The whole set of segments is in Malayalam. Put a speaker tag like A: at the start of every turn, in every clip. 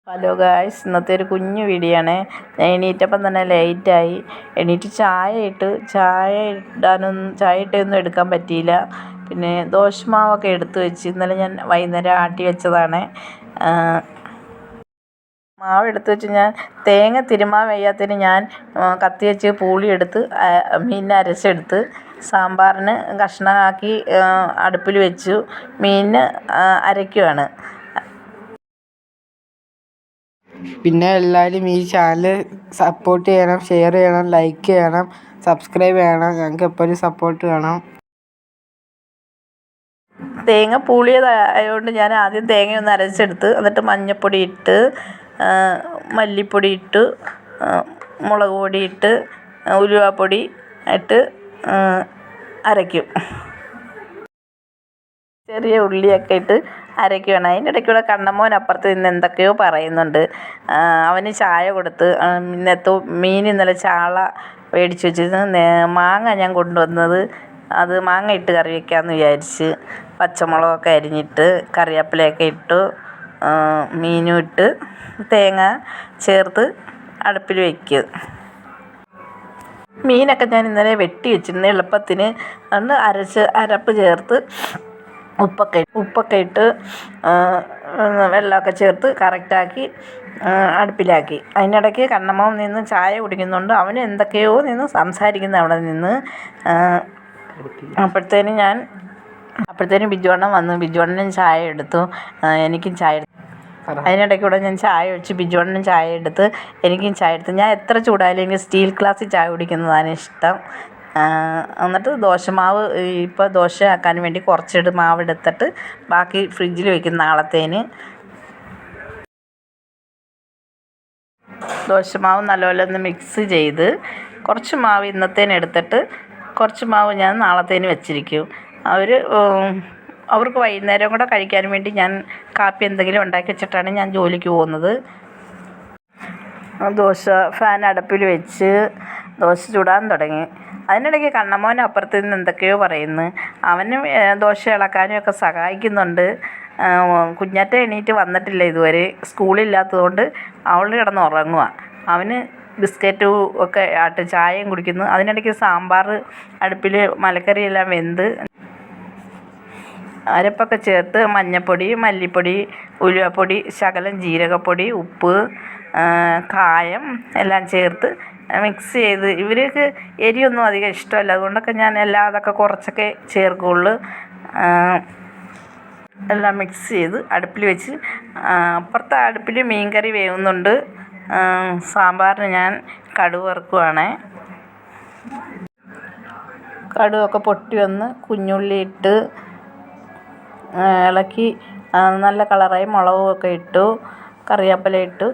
A: ഹലോ ഗായ്സ്, ഇന്നത്തെ ഒരു കുഞ്ഞു വീഡിയോ ആണ്. ഞാൻ എണീറ്റപ്പം തന്നെ ലേറ്റായി. എണീറ്റ് ചായ ഇട്ടൊന്നും എടുക്കാൻ പറ്റിയില്ല. പിന്നെ ദോശമാവൊക്കെ എടുത്ത് വെച്ച് ഇന്നലെ ഞാൻ വൈകുന്നേരം ആട്ടി വെച്ചതാണ്. മാവ് എടുത്ത് വെച്ച് ഞാൻ തേങ്ങ തിരുമ്മാൻ വയ്യാത്തതിന് ഞാൻ കത്തി വെച്ച് പൂളിയെടുത്ത് മീനിനെ അരച്ചെടുത്ത് സാമ്പാറിന് കഷ്ണമാക്കി അടുപ്പിൽ വെച്ചു. മീനിന് അരയ്ക്കുകയാണ്.
B: പിന്നെ എല്ലാവരും ഈ ചാനൽ സപ്പോർട്ട് ചെയ്യണം, ഷെയർ ചെയ്യണം, ലൈക്ക് ചെയ്യണം, സബ്സ്ക്രൈബ് ചെയ്യണം. ഞങ്ങൾക്ക് എപ്പോഴും സപ്പോർട്ട് വേണം.
A: തേങ്ങ പൂളിയതായതുകൊണ്ട് ഞാൻ ആദ്യം തേങ്ങയൊന്ന് അരച്ചെടുത്ത് എന്നിട്ട് മഞ്ഞൾപ്പൊടി ഇട്ട് മല്ലിപ്പൊടി ഇട്ട് മുളക് പൊടി ഇട്ട് ഉലുവാപ്പൊടി ഇട്ട് അരയ്ക്കും. ചെറിയ ഉള്ളിയൊക്കെ ഇട്ട് അരയ്ക്കുകയാണ്. അതിൻ്റെ ഇടയ്ക്കൂടെ കണ്ണമ്മോൻ അപ്പുറത്ത് നിന്ന് എന്തൊക്കെയോ പറയുന്നുണ്ട്. അവന് ചായ കൊടുത്ത് മീൻ ഇന്നലെ ചാള മേടിച്ച് വെച്ചിരുന്നു. മാങ്ങ ഞാൻ കൊണ്ടുവന്നത്, അത് മാങ്ങ ഇട്ട് കറി വയ്ക്കാമെന്ന് വിചാരിച്ച് പച്ചമുളകൊക്കെ അരിഞ്ഞിട്ട് കറിവേപ്പിലയൊക്കെ ഇട്ട് മീനും ഇട്ട് തേങ്ങ ചേർത്ത് അടുപ്പിൽ വയ്ക്കുക. മീനൊക്കെ ഞാൻ ഇന്നലെ വെട്ടി വെച്ചിരുന്നു എളുപ്പത്തിന്. അരപ്പ് ചേർത്ത് ഉപ്പൊക്കെ ഇട്ട് വെള്ളമൊക്കെ ചേർത്ത് കറക്റ്റാക്കി അടുപ്പിലാക്കി. അതിനിടയ്ക്ക് കണ്ണമ്മ നിന്ന് ചായ കുടിക്കുന്നുണ്ട്. അവന് എന്തൊക്കെയോ നിന്ന് സംസാരിക്കുന്നു അവിടെ നിന്ന്. അപ്പോഴത്തേനും ബിജുവണ്ണൻ വന്നു. ബിജുവണ്ണനും ചായ എടുത്തു, എനിക്കും ചായ എടുത്തു. അതിനിടയ്ക്കൂടെ ഞാൻ ചായ ഒഴിച്ച് ബിജുവണ്ണനും ചായ എടുത്ത് എനിക്കും ചായ എടുത്ത്. ഞാൻ എത്ര ചൂടായാലും എനിക്ക് സ്റ്റീൽ ഗ്ലാസ്സിൽ ചായ കുടിക്കുന്നതാണ് ഇഷ്ടം. എന്നിട്ട് ദോശമാവ് ഇപ്പോൾ ദോശ ആക്കാൻ വേണ്ടി കുറച്ചിട്ട് മാവെടുത്തിട്ട് ബാക്കി ഫ്രിഡ്ജിൽ വയ്ക്കും നാളത്തേന്. ദോശമാവ് നല്ലപോലെ ഒന്ന് മിക്സ് ചെയ്ത് കുറച്ച് മാവ് ഇന്നത്തേന് എടുത്തിട്ട് കുറച്ച് മാവ് ഞാൻ നാളത്തേന് വെച്ചിരിക്കും. അവർക്ക് വൈകുന്നേരം കൂടെ കഴിക്കാൻ വേണ്ടി ഞാൻ കാപ്പി എന്തെങ്കിലും ഉണ്ടാക്കി വെച്ചിട്ടാണ് ഞാൻ ജോലിക്ക് പോകുന്നത്. ദോശ ഫാൻ അടുപ്പിൽ വെച്ച് ദോശ ചുടാൻ തുടങ്ങി. അതിനിടയ്ക്ക് കണ്ണമ്മോൻ അപ്പുറത്ത് നിന്ന് എന്തൊക്കെയോ പറയുന്നു. അവനും ദോശ ഇളക്കാനും ഒക്കെ സഹായിക്കുന്നുണ്ട്. കുഞ്ഞാറ്റ എണീറ്റ് വന്നിട്ടില്ല ഇതുവരെ, സ്കൂളില്ലാത്തതുകൊണ്ട് അവൾ കിടന്ന് ഉറങ്ങുക. അവന് ബിസ്ക്കറ്റും ഒക്കെ ആട്ട് ചായയും കുടിക്കുന്നു. അതിനിടയ്ക്ക് സാമ്പാർ അടുപ്പിൽ മലക്കറിയെല്ലാം വെന്ത് അരപ്പൊക്കെ ചേർത്ത് മഞ്ഞൾപ്പൊടി, മല്ലിപ്പൊടി, ഉലുവപ്പൊടി, ശകലം ജീരകപ്പൊടി, ഉപ്പ്, കായം എല്ലാം ചേർത്ത് മിക്സ് ചെയ്ത്. ഇവർക്ക് എരിയൊന്നും അധികം ഇഷ്ടമല്ല, അതുകൊണ്ടൊക്കെ ഞാൻ അതൊക്കെ കുറച്ചൊക്കെ ചേർക്കുള്ളൂ. എല്ലാം മിക്സ് ചെയ്ത് അടുപ്പിൽ വെച്ച് അപ്പുറത്തെ അടുപ്പിൽ മീൻകറി വേവുന്നുണ്ട്. സാമ്പാറിന് ഞാൻ കടുക് വറുക്കുവാണ്. കടുകൊക്കെ പൊട്ടി വന്ന് കുഞ്ഞുള്ളി ഇട്ട് ഇളക്കി നല്ല കളറായി. മുളകൊക്കെ ഇട്ടു, കറിവേപ്പില ഇട്ടു.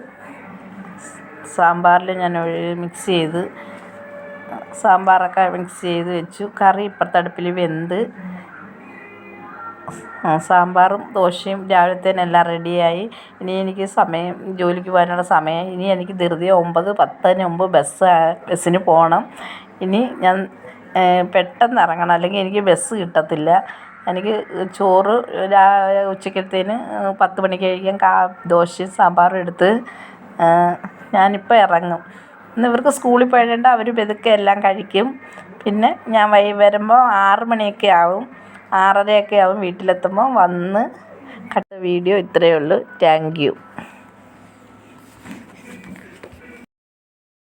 A: സാമ്പാറിൽ ഞാൻ മിക്സ് ചെയ്ത് സാമ്പാറൊക്കെ മിക്സ് ചെയ്ത് വെച്ചു. കറി ഇപ്പുറത്തെ അടുപ്പിൽ വെന്ത് സാമ്പാറും ദോശയും രാവിലത്തേനെല്ലാം റെഡിയായി. ഇനി എനിക്ക് ജോലിക്ക് പോകാനുള്ള സമയം. ഇനി എനിക്ക് ധൃതി 9:10 മുമ്പ് ബസ്സിന് പോകണം. ഇനി ഞാൻ പെട്ടെന്ന് ഇറങ്ങണം, അല്ലെങ്കിൽ എനിക്ക് ബസ് കിട്ടത്തില്ല. എനിക്ക് ചോറ് ഉച്ചക്കത്തേന് 10 മണിക്ക് കഴിക്കാൻ ദോശയും സാമ്പാറും എടുത്ത് ഞാനിപ്പോൾ ഇറങ്ങും. ഇന്ന് ഇവർക്ക് സ്കൂളിൽ പോയതുകൊണ്ട് അവർ പതുക്കെ എല്ലാം കഴിക്കും. പിന്നെ ഞാൻ വരുമ്പോൾ 6 മണിയൊക്കെ ആവും, 6:30 ഒക്കെ ആവും വീട്ടിലെത്തുമ്പോൾ. വീഡിയോ ഇത്രയേ ഉള്ളൂ. Thank you.